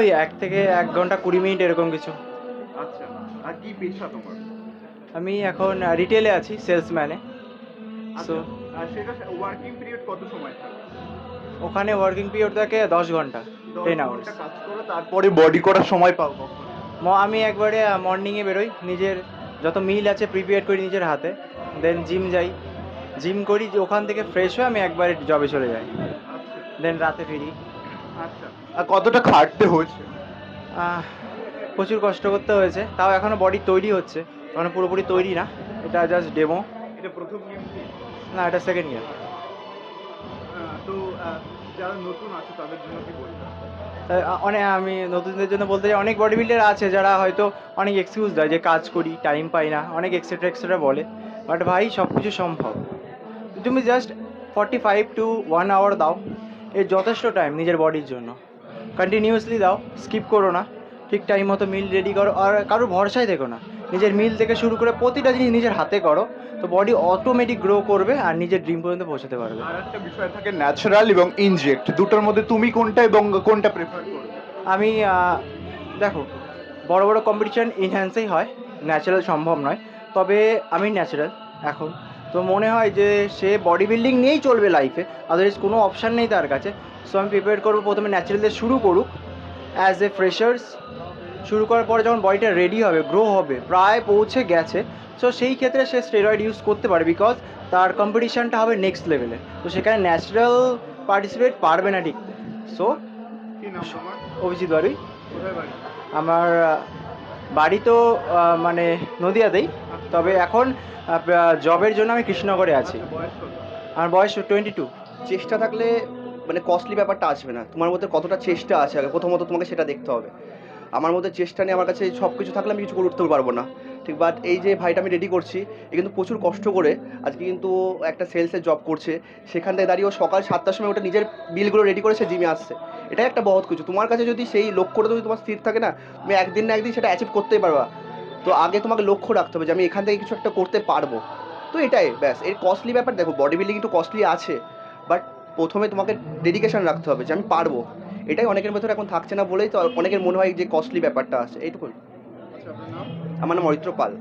ওই 1 থেকে 1 ঘন্টা 20 মিনিট এরকম কিছু। আচ্ছা, আর কি পেশা তোমার? আমি এখন রিটেলে আছি, সেলসম্যানে। সো আচ্ছা, আর সেটা ওয়ার্কিং পিরিয়ড কত সময় থাকে? ওখানে ওয়ার্কিং পিরিয়ড থাকে 10 ঘন্টা, 10 10 আওয়ার্স। ঘন্টা কাজ করো, তারপরে বডি করার সময় পাও কখন? আমি একবারে মর্নিংয়ে বেরোই, নিজের যত মিল আছে প্রিপেয়ার করি নিজের হাতে, দেন জিম যাই, জিম করি, যে ওখান থেকে ফ্রেশ হয়ে আমি একবারে জবে চলে যাই, আচ্ছা, দেন রাতে ফিরি। আচ্ছা। আর কতটা খাটতে হয়েছে? আহ, প্রচুর কষ্ট করতে হয়েছে, তাও এখনও বডি তৈরি হচ্ছে, মানে পুরোপুরি তৈরি না, এটা জাস্ট ডেমো। এটা প্রথম গেম কি? না, এটা সেকেন্ড ইয়ার। তো যারা নতুন আছে তাদের জন্য কি বলবে? অনেক, আমি নতুনদের জন্য বলতে চাই, অনেক বডি বিল্ডার আছে যারা হয়তো অনেক এক্সকিউজ দেয় যে কাজ করি, টাইম পাই না, অনেক এক্সেট্রা এক্সেট্রা বলে, বাট ভাই সব কিছু সম্ভব। তুমি জাস্ট 45 to 1 আওয়ার দাও, এর যথেষ্ট টাইম নিজের বডির জন্য। কন্টিনিউয়াসলি দাও, স্কিপ করো না, ঠিক টাইম মতো মিল রেডি করো, আর কারোর ভরসায় দেখো না, নিজের মিল থেকে শুরু করে প্রতিটা জিনিস নিজের হাতে করো, তো বডি অটোমেটিক গ্রো করবে আর নিজের ড্রিম পর্যন্ত পৌঁছাতে পারবে। আর একটা বিষয় থাকে ন্যাচারাল এবং ইনজেক্ট, দুটোর মধ্যে তুমি কোনটা এবং কোনটা প্রেফার করবে? আমি দেখো, বড় বড় কম্পিটিশান ইনহ্যান্সেই হয়, ন্যাচারাল সম্ভব নয়, তবে আমি ন্যাচারাল এখন, তো মনে হয় যে সে বডি বিল্ডিং নিয়েই চলবে লাইফে, আদারওয়াইজ কোনো অপশান নেই তার কাছে। সো আমি প্রিপেয়ার করবো প্রথমে ন্যাচারাল দিয়ে শুরু করুক, অ্যাজ এ ফ্রেশার্স শুরু করার পরে যখন বডিটা রেডি হবে, গ্রো হবে, প্রায় পৌঁছে গেছে, সো সেই ক্ষেত্রে সে স্টেরয়েড ইউজ করতে পারে, বিকজ তার কম্পিটিশানটা হবে নেক্সট লেভেলে, তো সেখানে ন্যাচারাল পার্টিসিপেট পারবে না টিকতে। সো কি নাম তোমার? অভিজিৎ বাড়ি। কোথায় বাড়ি? আমার বাড়ি তো মানে নদিয়াতেই, তবে এখন জবের জন্য আমি কৃষ্ণনগরে আছি। আচ্ছা, বয়স কত? আমার বয়স 22। চেষ্টা থাকলে মানে কস্টলি ব্যাপারটা আসবে না, তোমার মধ্যে কতটা চেষ্টা আছে আগে প্রথমত তোমাকে সেটা দেখতে হবে। আমার মধ্যে চেষ্টা নেই, আমার কাছে সব কিছু থাকলে আমি কিছু করে উঠতে পারবো না, ঠিক। বাট এই যে ভাইটা আমি রেডি করছি, এ কিন্তু প্রচুর কষ্ট করে আজকে কিন্তু একটা সেলসের জব করছে, সেখান থেকে দাঁড়িয়ে ও সকাল 7টার সময় ওটা নিজের বিলগুলো রেডি করে সে জিমে আসছে। এটাই একটা বহুত কিছু। তোমার কাছে যদি সেই লক্ষ্যটা যদি তোমার স্থির থাকে না, তুমি একদিন না একদিন সেটা অ্যাচিভ করতেই পারবা। তো আগে তোমাকে লক্ষ্য রাখতে হবে যে আমি এখান থেকে কিছু একটা করতে পারবো। তো এটাই ব্যাস। এর কস্টলি ব্যাপার দেখো, বডি বিল্ডিং একটু কস্টলি আছে, বাট প্রথমে তোমাকে ডেডিকেশন রাখতে হবে যে আমি পারবো। এটাই অনেকের ভেতরে এখন থাকছে না বলেই তো অনেকের মনে হয় যে কস্টলি ব্যাপারটা আছে, এইটুকুন। আচ্ছা, আপনার নাম? আমার নাম অরিত্র পাল।